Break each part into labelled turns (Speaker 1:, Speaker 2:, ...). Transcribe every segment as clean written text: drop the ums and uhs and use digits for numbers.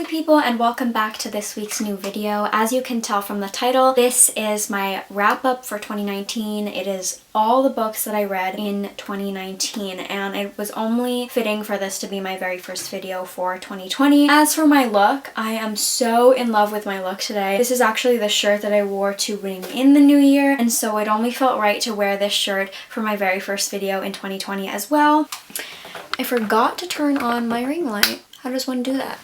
Speaker 1: lovely people, and welcome back to this week's new video. As you can tell from the title, this is my wrap up for 2019. It is all the books that I read in 2019, and it was only fitting for this to be my very first video for 2020. As for my look, I am so in love with my look today. This is actually the shirt that I wore to ring in the new year, and so it only felt right to wear this shirt for my very first video in 2020 as well. I forgot to turn on my ring light. How does one do that?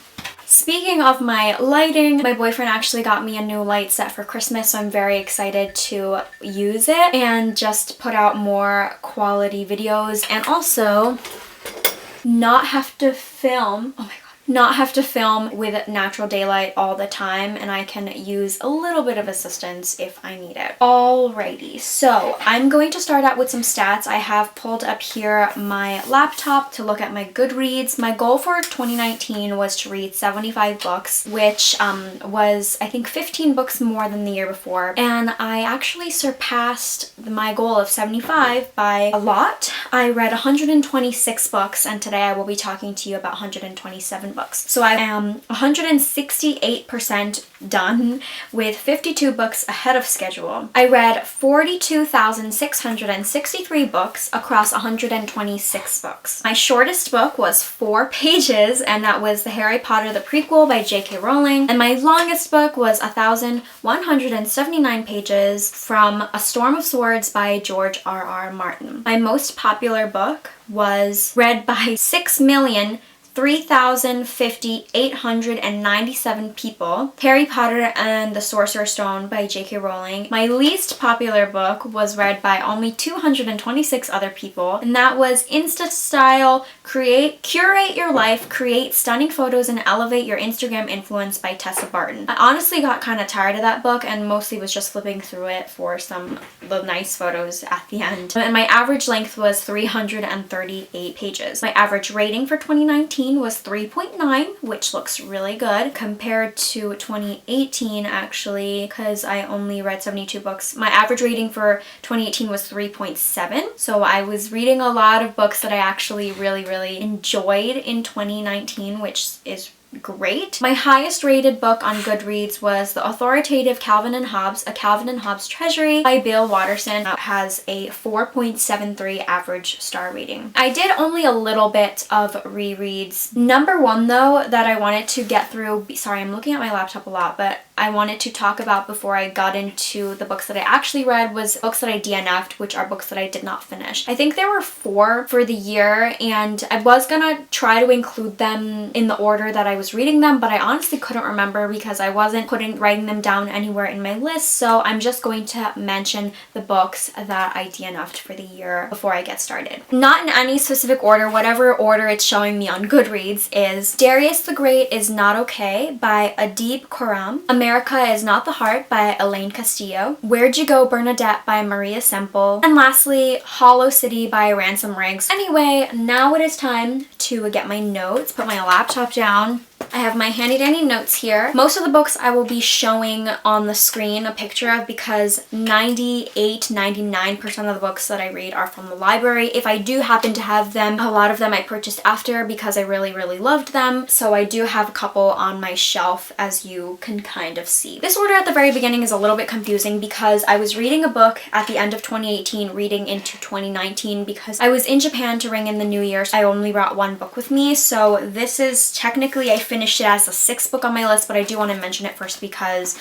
Speaker 1: Speaking of my lighting, my boyfriend actually got me a new light set for Christmas, so I'm very excited to use it and just put out more quality videos and also not have to film, not have to film with natural daylight all the time, and I can use a little bit of assistance if I need it. Alrighty, so I'm going to start out with some stats. I have pulled up here my laptop to look at my Goodreads. My goal for 2019 was to read 75 books, which was I think 15 books more than the year before, and I actually surpassed my goal of 75 by a lot. I read 126 books, and today I will be talking to you about 127 books. So I am 168% done with 52 books ahead of schedule. I read 42,663 books across 126 books. My shortest book was 4 pages, and that was The Harry Potter the Prequel by J.K. Rowling. And my longest book was 1,179 pages from A Storm of Swords by George R.R. Martin. My most popular book was read by 6,003,897 people, Harry Potter and the Sorcerer's Stone by J.K. Rowling. My least popular book was read by only 226 other people, and that was Insta Style, Curate Your Life, Create Stunning Photos and Elevate Your Instagram Influence by Tessa Barton. I honestly got kind of tired of that book and mostly was just flipping through it for some nice photos at the end. And my average length was 338 pages. My average rating for 2019 was 3.9, which looks really good compared to 2018 actually, because I only read 72 books. My average rating for 2018 was 3.7, so I was reading a lot of books that I actually really enjoyed in 2019, which is great. My highest rated book on Goodreads was The Authoritative Calvin and Hobbes, A Calvin and Hobbes Treasury by Bill Watterson. That has a 4.73 average star rating. I did only a little bit of rereads. Number one though that I wanted to get through, sorry I'm looking at my laptop a lot, but I wanted to talk about before I got into the books that I actually read was books that I DNF'd, which are books that I did not finish. I think there were 4 for the year, and I was gonna try to include them in the order that I was reading them, but I honestly couldn't remember because I wasn't writing them down anywhere in my list, so I'm just going to mention the books that I DNF'd for the year before I get started. Not in any specific order, whatever order it's showing me on Goodreads is Darius the Great is Not Okay by Adib Khorram, America is Not the Heart by Elaine Castillo, Where'd You Go Bernadette by Maria Semple, and lastly Hollow City by Ransom Riggs. Anyway, now it is time to get my notes, put my laptop down. I have my handy dandy notes here. Most of the books I will be showing on the screen a picture of because 98-99% of the books that I read are from the library. If I do happen to have them, a lot of them I purchased after because I really loved them. So I do have a couple on my shelf, as you can kind of see. This order at the very beginning is a little bit confusing because I was reading a book at the end of 2018 reading into 2019 because I was in Japan to ring in the new year. So I only brought one book with me, so this is technically I finished it as the 6th book on my list, but I do want to mention it first because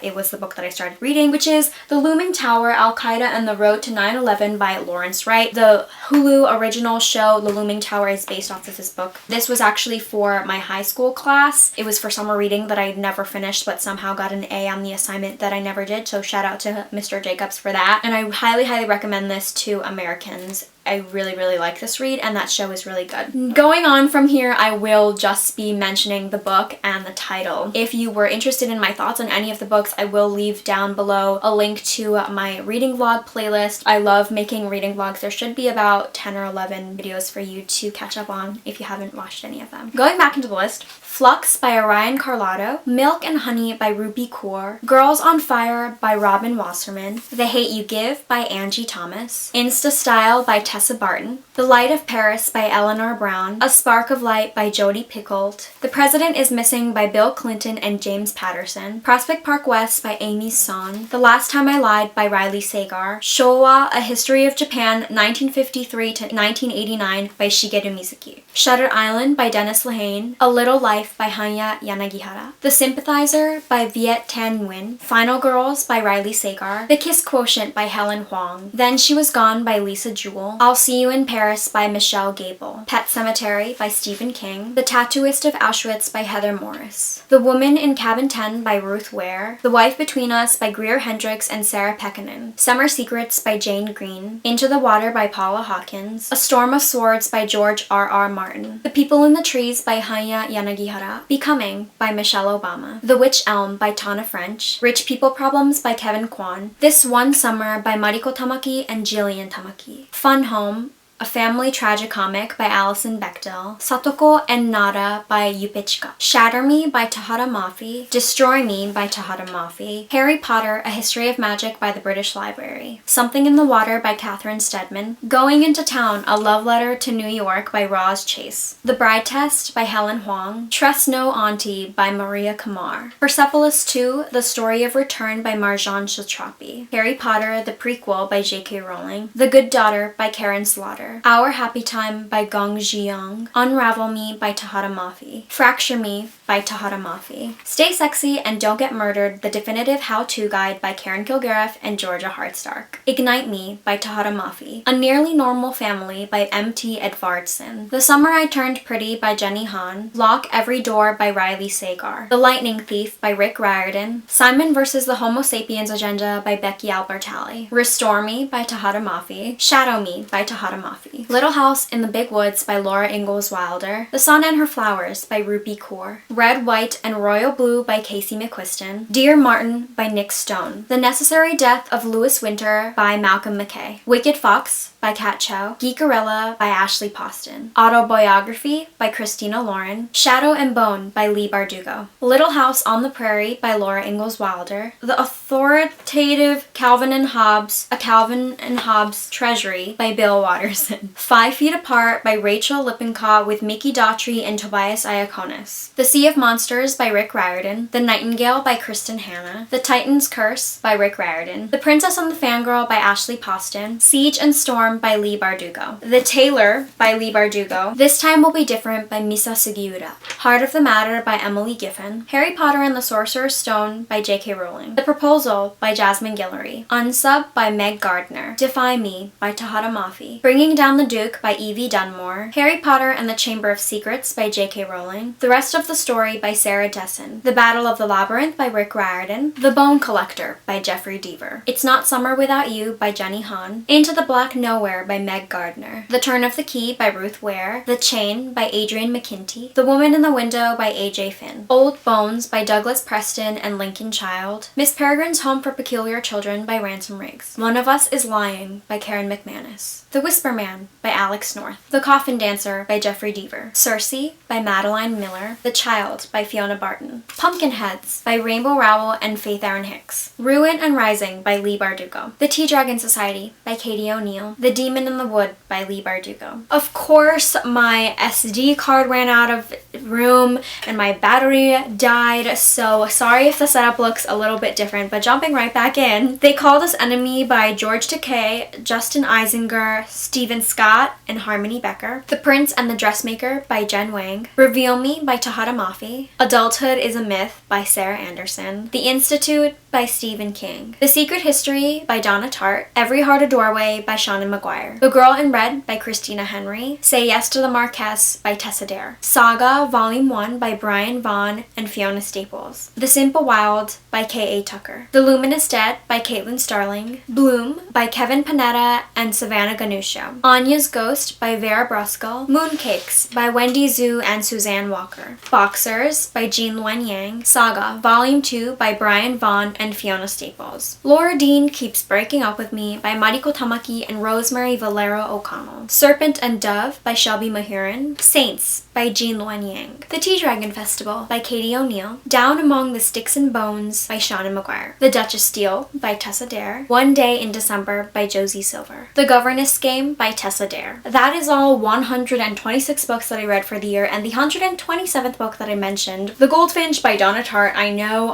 Speaker 1: it was the book that I started reading, which is The Looming Tower, Al-Qaeda and the Road to 9/11 by Lawrence Wright. The Hulu original show The Looming Tower is based off of this book. This was actually for my high school class. It was for summer reading that I never finished but somehow got an A on the assignment that I never did, so shout out to Mr. Jacobs for that. And I highly recommend this to Americans. I really like this read, and that show is really good. Going on from here, I will just be mentioning the book and the title. If you were interested in my thoughts on any of the books, I will leave down below a link to my reading vlog playlist. I love making reading vlogs. There should be about 10 or 11 videos for you to catch up on if you haven't watched any of them. Going back into the list, Flux by Orion Carlotto, Milk and Honey by Ruby Kaur, Girls on Fire by Robin Wasserman, The Hate You Give by Angie Thomas, Insta Style by Tessa Barton, The Light of Paris by Eleanor Brown, A Spark of Light by Jodi Picoult, The President is Missing by Bill Clinton and James Patterson, Prospect Park West by Amy Son, The Last Time I Lied by Riley Sagar, Showa, A History of Japan 1953 to 1989 by Shigeru Mizuki, Shutter Island by Dennis Lehane, A Little Life by Hanya Yanagihara, The Sympathizer by Viet Thanh Nguyen, Final Girls by Riley Sagar, The Kiss Quotient by Helen Huang, Then She Was Gone by Lisa Jewell, I'll See You in Paris by Michelle Gable, Pet Sematary by Stephen King, The Tattooist of Auschwitz by Heather Morris, The Woman in Cabin 10 by Ruth Ware, The Wife Between Us by Greer Hendricks and Sarah Pekkanen, Summer Secrets by Jane Green, Into the Water by Paula Hawkins, A Storm of Swords by George R.R. Martin, The People in the Trees by Hanya Yanagihara, Becoming by Michelle Obama, The Witch Elm by Tana French, Rich People Problems by Kevin Kwan, This One Summer by Mariko Tamaki and Jillian Tamaki, Fun Home, A Family Tragicomic by Alison Bechdel, Satoko and Nada by Yupichka, Shatter Me by Tahara Mafi, Destroy Me by Tahara Mafi, Harry Potter, A History of Magic by the British Library, Something in the Water by Catherine Stedman, Going into Town, A Love Letter to New York by Roz Chase, The Bride Test by Helen Huang, Trust No Auntie by Maria Kamar, Persepolis 2, The Story of Return by Marjane Satrapi, Harry Potter, the prequel by J.K. Rowling, The Good Daughter by Karen Slaughter, Our Happy Time by Gong Ji-young, Unravel Me by Tahara Mafi, Fracture Me by Tahara Mafi, Stay Sexy and Don't Get Murdered, the definitive how-to guide by Karen Kilgariff and Georgia Hardstark, Ignite Me by Tahara Mafi, A Nearly Normal Family by M.T. Edvardson, The Summer I Turned Pretty by Jenny Han, Lock Every Door by Riley Sagar, The Lightning Thief by Rick Riordan, Simon vs. the Homo Sapiens Agenda by Becky Albertalli, Restore Me by Tahara Mafi, Shadow Me by Tahara Mafi, Little House in the Big Woods by Laura Ingalls Wilder, The Sun and Her Flowers by Rupi Kaur, Red, White, and Royal Blue by Casey McQuiston, Dear Martin by Nick Stone, The Necessary Death of Lewis Winter by Malcolm McKay, Wicked Fox by Kat Chow, Geekerella by Ashley Poston, Autobiography by Christina Lauren, Shadow and Bone by Lee Bardugo, Little House on the Prairie by Laura Ingalls Wilder, The Authoritative Calvin and Hobbes, A Calvin and Hobbes Treasury by Bill Watterson, 5 Feet Apart by Rachel Lippincott with Mickey Daughtry and Tobias Iaconis, The Sea of Monsters by Rick Riordan, The Nightingale by Kristen Hanna, The Titan's Curse by Rick Riordan, The Princess and the Fangirl by Ashley Poston, Siege and Storm by Lee Bardugo, The Tailor by Lee Bardugo, This Time Will Be Different by Misa Sugiura, Heart of the Matter by Emily Giffen, Harry Potter and the Sorcerer's Stone by J.K. Rowling, The Proposal by Jasmine Guillory, Unsub by Meg Gardner, Defy Me by Tahara Mafi, Bringing Down the Duke by Evie Dunmore, Harry Potter and the Chamber of Secrets by J.K. Rowling, The Rest of the Story by Sarah Dessen, The Battle of the Labyrinth by Rick Riordan, The Bone Collector by Jeffrey Deaver, It's Not Summer Without You by Jenny Han, Into the Black Nowhere by Meg Gardner, The Turn of the Key by Ruth Ware, The Chain by Adrian McKinty, The Woman in the Window by A.J. Finn, Old Bones by Douglas Preston and Lincoln Child, Miss Peregrine's Home for Peculiar Children by Ransom Riggs, One of Us is Lying by Karen McManus, The Whisper Man by Alex North, The Coffin Dancer by Jeffrey Deaver, Circe by Madeline Miller, The Child by Fiona Barton, Pumpkinheads by Rainbow Rowell and Faith Aaron Hicks, Ruin and Rising by Lee Bardugo, The Tea Dragon Society by Katie O'Neill, The Demon in the Wood by Lee Bardugo. Of course, my SD card ran out of room and my battery died, so sorry if the setup looks a little bit different, but jumping right back in. They Called Us Enemy by George Takei, Justin Eisinger, Stephen Scott, and Harmony Becker, The Prince and the Dressmaker by Jen Wang, Reveal Me by Tahara Mafi, Adulthood is a Myth by Sarah Anderson, The Institute by Stephen King, The Secret History by Donna Tartt, Every Heart a Doorway by Shauna McGuire, The Girl in Red by Christina Henry, Say Yes to the Marquess by Tessa Dare, Saga Volume 1 by Brian Vaughn and Fiona Staples, The Simple Wild by K.A. Tucker, The Luminous Dead by Caitlin Starling, Bloom by Kevin Panetta and Savannah Ganuscio, Anya's Ghost by Vera Bruskel, Mooncakes by Wendy Zhu and Suzanne Walker, Boxers by Jean Luen Yang, Saga Volume 2 by Brian Vaughn and Fiona Staples, Laura Dean Keeps Breaking Up With Me by Mariko Tamaki and Rosemary Valero O'Connell, Serpent and Dove by Shelby Mahurin, Saints by Jean Luen Yang, King. The Tea Dragon Festival by Katie O'Neill. Down Among the Sticks and Bones by Shauna Maguire. The Duchess Steele by Tessa Dare. One Day in December by Josie Silver. The Governess Game by Tessa Dare. That is all 126 books that I read for the year, and the 127th book that I mentioned, The Goldfinch by Donna Tartt. I know,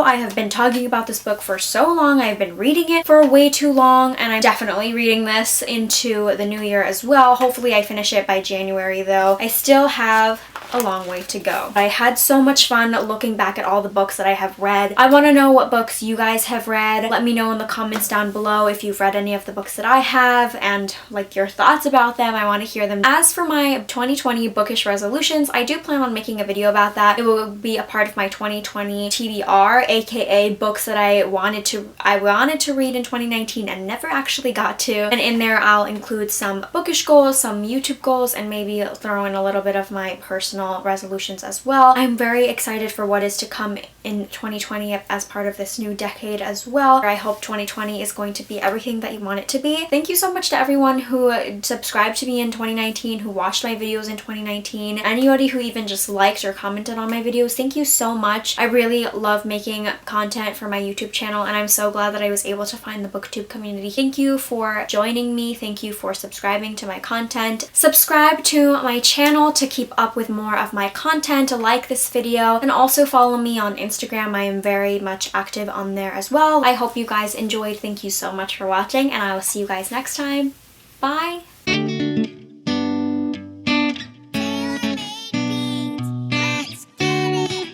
Speaker 1: I have been talking about this book for so long. I've been reading it for way too long, and I'm definitely reading this into the new year as well. Hopefully I finish it by January though. I still have a long way to go. I had so much fun looking back at all the books that I have read. I want to know what books you guys have read. Let me know in the comments down below if you've read any of the books that I have and like your thoughts about them. I want to hear them. As for my 2020 bookish resolutions, I do plan on making a video about that. It will be a part of my 2020 TBR, aka books that I wanted to read in 2019 and never actually got to. And in there I'll include some bookish goals, some YouTube goals, and maybe throw in a little bit of my personal resolutions as well. I'm very excited for what is to come in 2020 as part of this new decade as well. I hope 2020 is going to be everything that you want it to be. Thank you so much to everyone who subscribed to me in 2019, who watched my videos in 2019, anybody who even just liked or commented on my videos. Thank you so much. I really love making content for my YouTube channel, and I'm so glad that I was able to find the booktube community. Thank you for joining me. Thank you for subscribing to my content. Subscribe to my channel to keep up with more of my content, like this video, and also follow me on Instagram. I am very much active on there as well. I hope you guys enjoyed. Thank you so much for watching, and I will see you guys next time. Bye!